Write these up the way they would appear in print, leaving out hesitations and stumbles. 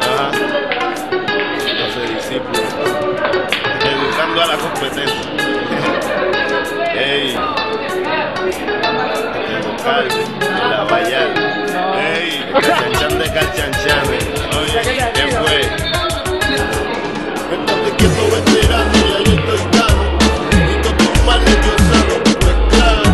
Ajá. No soy discípulo. Educando a la competencia. Ey. Educar la Bayal. Ey. Calchanchan de calchanchanes. Oye, ¿qué fue? Estate quieto, veterano, ya yo estoy cano. Y todos tus males yo sano. Pues claro,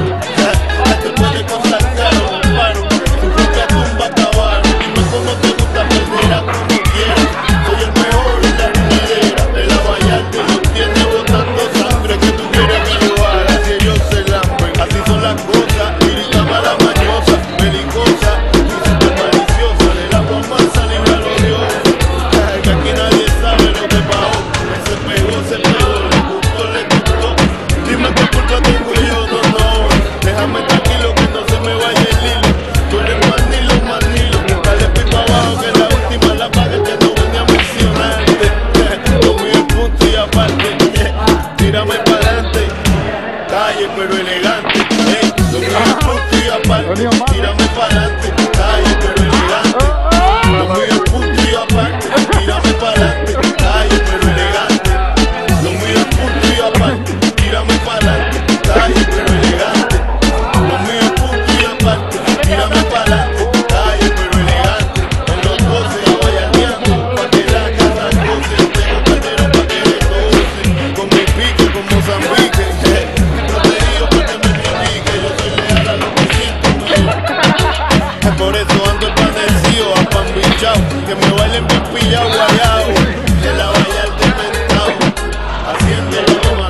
te puede costar caro, paro. Tu propia tumba acabar. Dime cómo te gusta perder a como quieras. Soy el mejor en la ruinera. De la Bayal que no tiene botando sangre. Que tú quieres que yo haga, si ellos se lamben. Así son las cosas, lírica mala mañosa, belicosa y super maliciosa. De la bomba libre a los dioses. Que aquí nadie sabe lo que pasó. Se pegó, le gustó. Dime qué culpa tengo yo, no. Déjame tranquilo que no se me vaya el hilo. Tú eres manilo. Dale pipa abajo que la última la paga, que no venía a mencionarte. Lo mío es punto y aparte. Tírame para adelante. Calle pero elegante. Lo mío es punto y aparte. Tírame para adelante. Calle pero elegante. Lo mío es punto y aparte. Tírame para adelante. Calle pero elegante. Lo mío es punto y aparte. Tírame para adelante. Calle pero elegante. Lo mío es punto y aparte. Tírame para adelante. Calle pero elegante. En los 12 abayaleando. Pa' que la casa goce. Tengo caldero pa' que le goce. Con mi pique, con Mozambique. Protegido pa' que me critique. Yo soy leal a lo que siento. Por eso ando empanecido, apambichao. Que me bailen bien pillao, guayao. De la Bayal de mentao. Haciendo lo